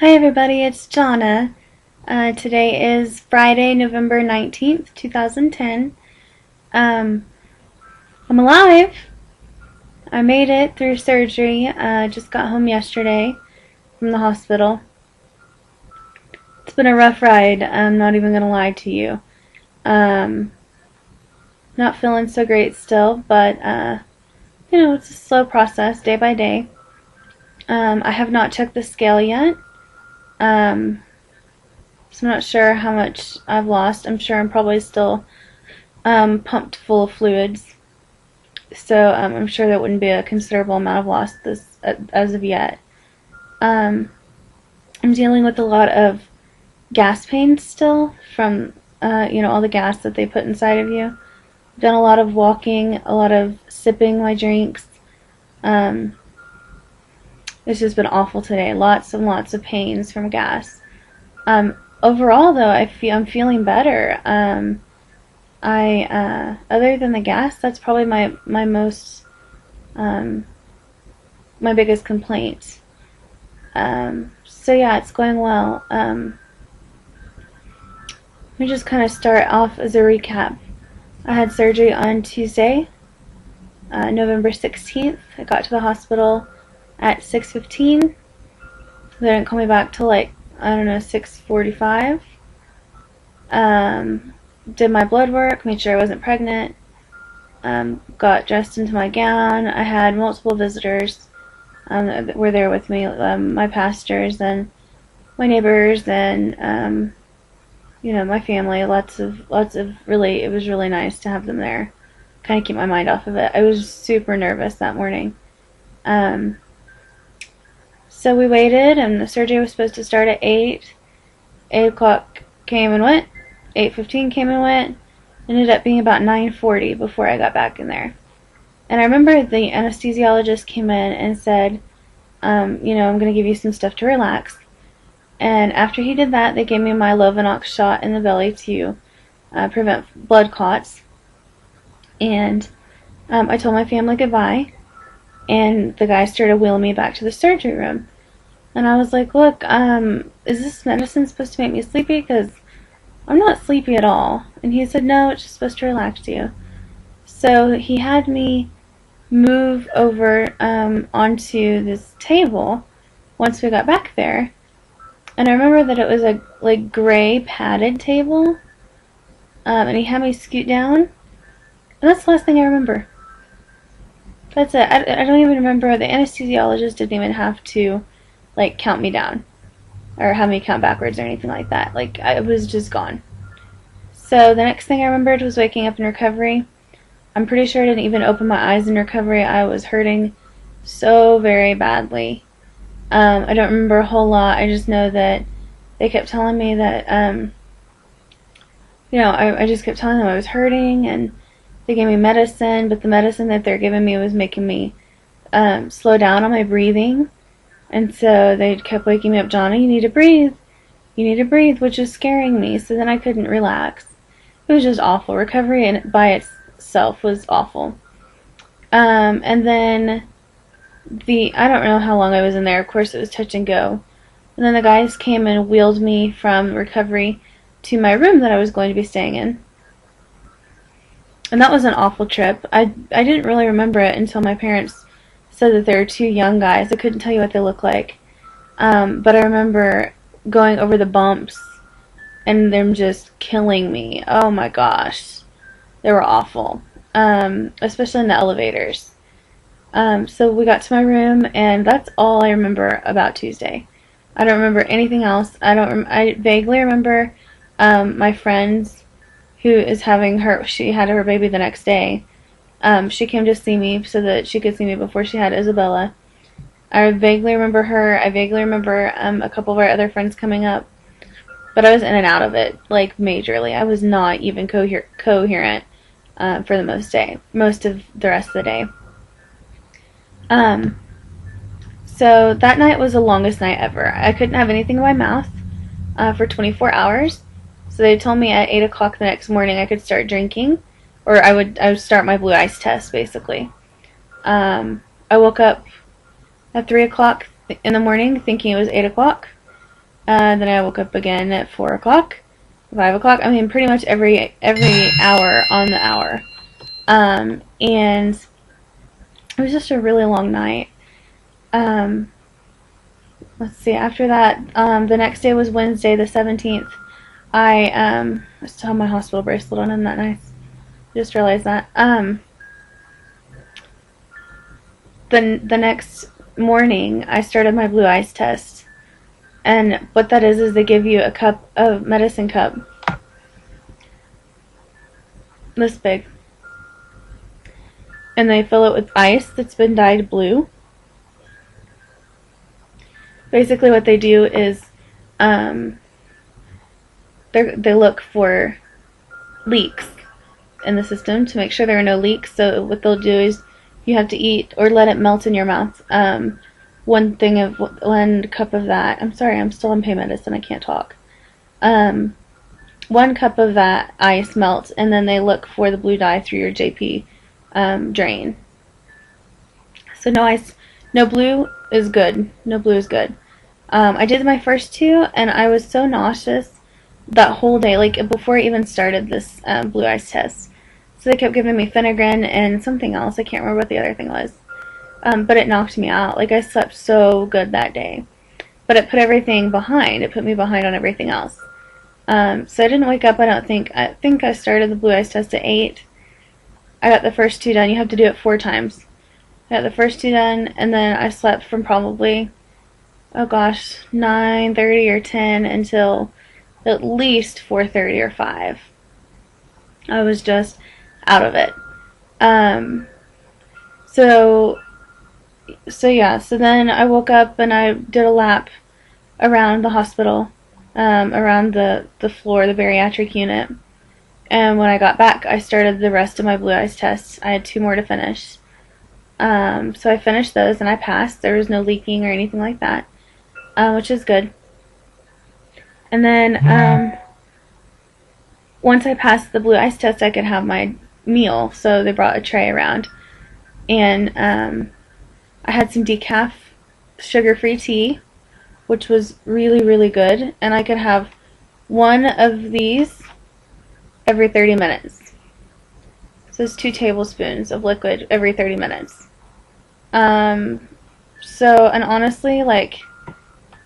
Hi everybody, it's Jonna. Today is Friday, November 19th, 2010. Um, I'm alive. I made it through surgery. Just got home yesterday from the hospital. It's been a rough ride, I'm not even gonna lie to you. Um, Not feeling so great still, but it's a slow process, day by day. I have not checked the scale yet. Um, so I'm not sure how much I've lost. I'm sure I'm probably still pumped full of fluids. So I'm sure that wouldn't be a considerable amount of loss as of yet. Um, I'm dealing with a lot of gas pain still from all the gas that they put inside of you. I've done a lot of walking, a lot of sipping my drinks. Um, it's just been awful today. Lots and lots of pains from gas. Overall, though, I'm feeling better. Other than the gas, that's probably my most my biggest complaint. So yeah, it's going well. Let me just kind of start off as a recap. I had surgery on Tuesday, November 16th. I got to the hospital at 6:15. They didn't call me back till 6:45. Did my blood work, made sure I wasn't pregnant. Got dressed into my gown. I had multiple visitors that were there with me, my pastors and my neighbors and my family. Lots of really, it was really nice to have them there. Kind of keep my mind off of it. I was super nervous that morning. So we waited, and the surgery was supposed to start at 8. 8 o'clock came and went. 8:15 came and went. Ended up being about 9:40 before I got back in there. And I remember the anesthesiologist came in and said, I'm going to give you some stuff to relax. And after he did that, they gave me my Lovenox shot in the belly to prevent blood clots. And I told my family goodbye. And the guy started wheeling me back to the surgery room. And I was like, look, is this medicine supposed to make me sleepy? Because I'm not sleepy at all. And he said, no, it's just supposed to relax you. So he had me move over onto this table once we got back there. And I remember that it was a gray padded table. And he had me scoot down. And that's the last thing I remember. That's it. I don't even remember. The anesthesiologist didn't even have to count me down or have me count backwards or anything like that. I was just gone. So the next thing I remembered was waking up in recovery. I'm pretty sure I didn't even open my eyes in recovery. I was hurting so very badly. I don't remember a whole lot. I just know that they kept telling me that, I just kept telling them I was hurting, and they gave me medicine, but the medicine that they're giving me was making me slow down on my breathing. And so they kept waking me up, Johnny, you need to breathe. You need to breathe, which was scaring me. So then I couldn't relax. It was just awful. Recovery by itself was awful. And then I don't know how long I was in there. Of course, it was touch and go. And then the guys came and wheeled me from recovery to my room that I was going to be staying in. And that was an awful trip. I didn't really remember it until my parents said that there were two young guys. I couldn't tell you what they looked like. But I remember going over the bumps and them just killing me. Oh my gosh. They were awful. Especially in the elevators. So we got to my room, and that's all I remember about Tuesday. I don't remember anything else. I vaguely remember my friends who is she had her baby the next day. She came to see me so that she could see me before she had Isabella. I vaguely remember her. I vaguely remember a couple of our other friends coming up. But I was in and out of it, majorly. I was not even coherent for the most of the rest of the day. So that night was the longest night ever. I couldn't have anything in my mouth for 24 hours. So they told me at 8 o'clock the next morning I could start drinking, or I would start my blue ice test, basically. I woke up at 3 o'clock in the morning thinking it was 8 o'clock. Then I woke up again at 4 o'clock, 5 o'clock. I mean, pretty much every hour on the hour. And it was just a really long night. Let's see, after that, the next day was Wednesday, the 17th. I still have my hospital bracelet on. Isn't that nice? Just realized that. The next morning, I started my blue ice test. And what that is they give you a medicine cup this big. And they fill it with ice that's been dyed blue. Basically what they do is they look for leaks in the system to make sure there are no leaks. So what they'll do is you have to eat or let it melt in your mouth. One cup of that. I'm sorry, I'm still on pain medicine. I can't talk. 1 cup of that ice melts, and then they look for the blue dye through your JP drain. So no ice, no blue is good. No blue is good. I did my first 2, and I was so nauseous that whole day, like before I even started this blue ice test. So they kept giving me Phenergan and something else. I can't remember what the other thing was. But it knocked me out. Like, I slept so good that day. But it put everything behind. It put me behind on everything else. So I didn't wake up, I don't think. I think I started the blue ice test at 8. I got the first 2 done. You have to do it 4 times. I got the first 2 done, and then I slept from probably, 9:30 or 10 until at least 4:30 or 5. I was just out of it. So then I woke up and I did a lap around the hospital, around the floor, the bariatric unit. And when I got back, I started the rest of my blue ice tests. I had 2 more to finish. So I finished those and I passed. There was no leaking or anything like that, which is good. And then once I passed the blue ice test, I could have my meal. So they brought a tray around. And I had some decaf sugar-free tea, which was really, really good. And I could have 1 of these every 30 minutes. So it's 2 tablespoons of liquid every 30 minutes. And honestly, like,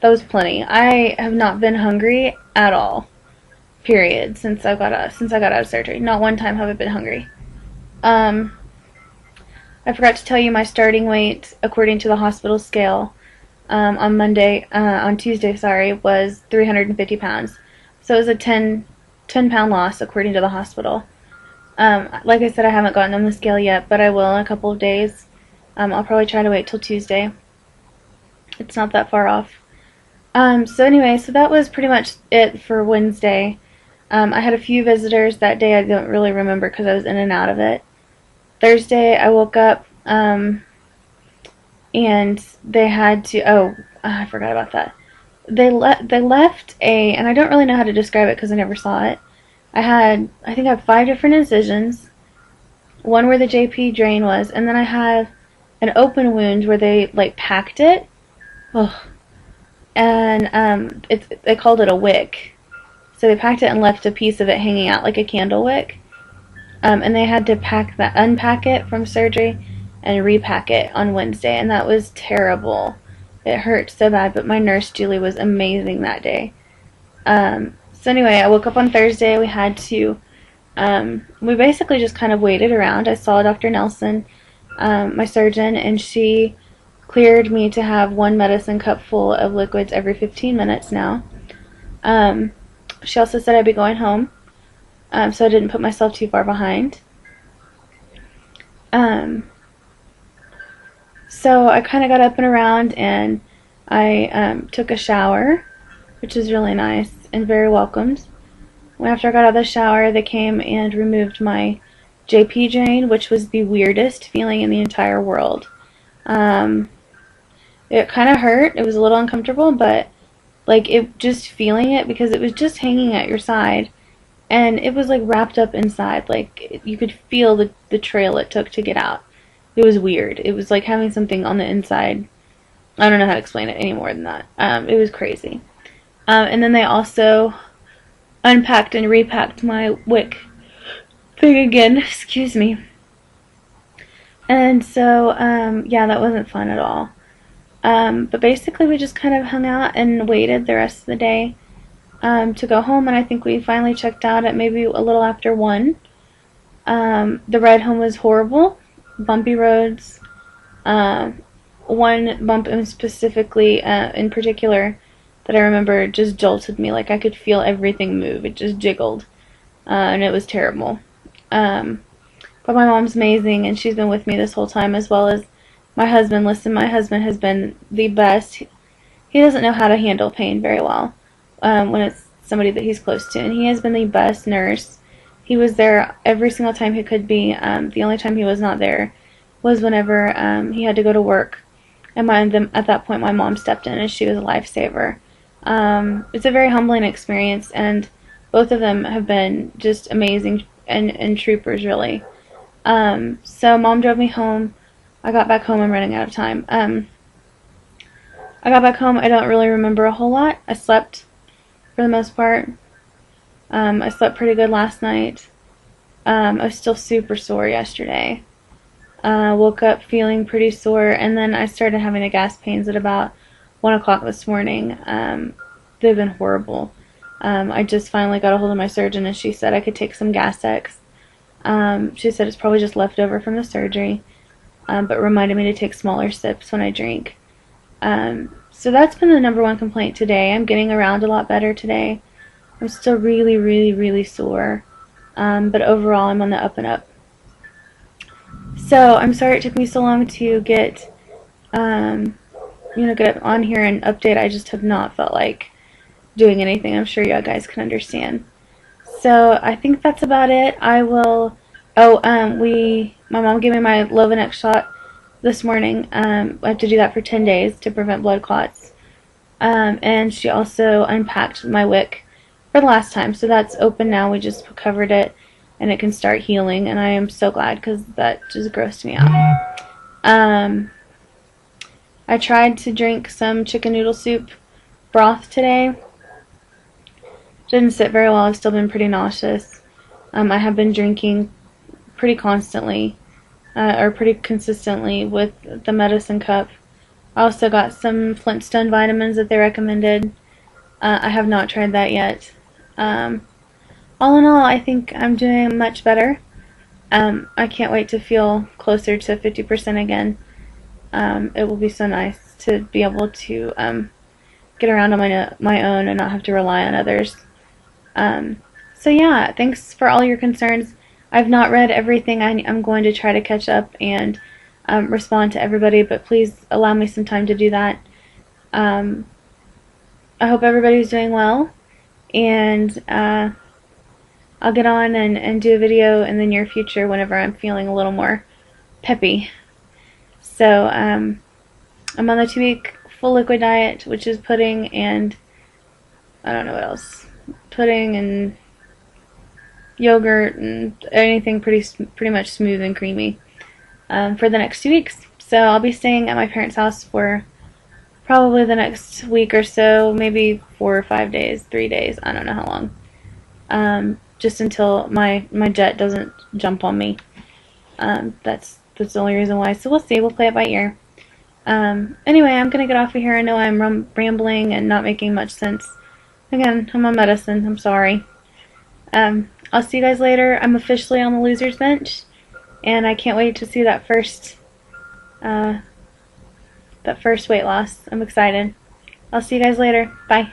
that was plenty. I have not been hungry at all, period, since I got out of surgery. Not one time have I been hungry. I forgot to tell you my starting weight, according to the hospital scale, on Tuesday, was 350 pounds. So it was a 10-pound loss, according to the hospital. Like I said, I haven't gotten on the scale yet, but I will in a couple of days. I'll probably try to wait till Tuesday. It's not that far off. So anyway, so that was pretty much it for Wednesday. I had a few visitors that day. I don't really remember because I was in and out of it. Thursday, I woke up, and they had to, I forgot about that. They left and I don't really know how to describe it because I never saw it. I think I have 5 different incisions, 1 where the JP drain was, and then I have an open wound where they, like, packed it. Ugh. And, they called it a wick. So they packed it and left a piece of it hanging out like a candle wick. And they had to unpack it from surgery and repack it on Wednesday, and that was terrible. It hurt so bad, but my nurse, Julie, was amazing that day. So anyway, I woke up on Thursday. We had to, we basically just kind of waited around. I saw Dr. Nelson, my surgeon, and she cleared me to have 1 medicine cup full of liquids every 15 minutes now. She also said I'd be going home. So I didn't put myself too far behind. So I kind of got up and around, and I took a shower, which was really nice and very welcomed. After I got out of the shower, they came and removed my JP drain, which was the weirdest feeling in the entire world. It kind of hurt. It was a little uncomfortable, but like, it just feeling it, because it was just hanging at your side. And it was like wrapped up inside, like you could feel the trail it took to get out. It was weird. It was like having something on the inside. I don't know how to explain it any more than that. It was crazy. And then they also unpacked and repacked my WIC thing again. Excuse me. And so, yeah, that wasn't fun at all. But basically we just kind of hung out and waited the rest of the day to go home, and I think we finally checked out at maybe a little after 1. The ride home was horrible. Bumpy roads. One bump specifically, in particular, that I remember just jolted me. Like I could feel everything move. It just jiggled. And it was terrible. But my mom's amazing, and she's been with me this whole time, as well as my husband. Listen, my husband has been the best. He doesn't know how to handle pain very well when it's somebody that he's close to, and he has been the best nurse. He was there every single time he could be. The only time he was not there was whenever he had to go to work, and at that point my mom stepped in, and she was a lifesaver. It's a very humbling experience, and both of them have been just amazing and troopers, really. So Mom drove me home. I got back home. I'm running out of time. I got back home. I don't really remember a whole lot. I slept for the most part. I slept pretty good last night. I was still super sore yesterday. Woke up feeling pretty sore, and then I started having the gas pains at about 1 o'clock this morning. They've been horrible. I just finally got a hold of my surgeon, and she said I could take some Gas-X. She said it's probably just leftover from the surgery, but reminded me to take smaller sips when I drink. So that's been the number one complaint today. I'm getting around a lot better today. I'm still really, really, really sore, but overall I'm on the up and up. So I'm sorry it took me so long to get, get on here and update. I just have not felt like doing anything. I'm sure you guys can understand. So I think that's about it. I will. My mom gave me my Lovanix shot this morning. I have to do that for 10 days to prevent blood clots. And she also unpacked my WIC for the last time, so that's open now. We just covered it, and it can start healing, and I am so glad because that just grossed me out. I tried to drink some chicken noodle soup broth today. Didn't sit very well. I've still been pretty nauseous. I have been drinking pretty constantly, or pretty consistently with the medicine cup. I also got some Flintstone vitamins that they recommended. I have not tried that yet. All in all, I think I'm doing much better. I can't wait to feel closer to 50% again. It will be so nice to be able to get around on my own and not have to rely on others. So yeah, thanks for all your concerns. I've not read everything. I'm going to try to catch up and respond to everybody, but please allow me some time to do that. I hope everybody's doing well, and I'll get on and do a video in the near future whenever I'm feeling a little more peppy. So I'm on the 2-week full liquid diet, which is pudding and I don't know what else. Pudding and yogurt and anything pretty much smooth and creamy for the next 2 weeks. So I'll be staying at my parents' house for probably the next week or so, maybe 4 or 5 days, 3 days, I don't know how long. Just until my jet doesn't jump on me. That's the only reason why. So we'll see. We'll play it by ear. Anyway, I'm gonna get off of here. I know I'm rambling and not making much sense. Again, I'm on medicine. I'm sorry. I'll see you guys later. I'm officially on the loser's bench, and I can't wait to see that first weight loss. I'm excited. I'll see you guys later. Bye.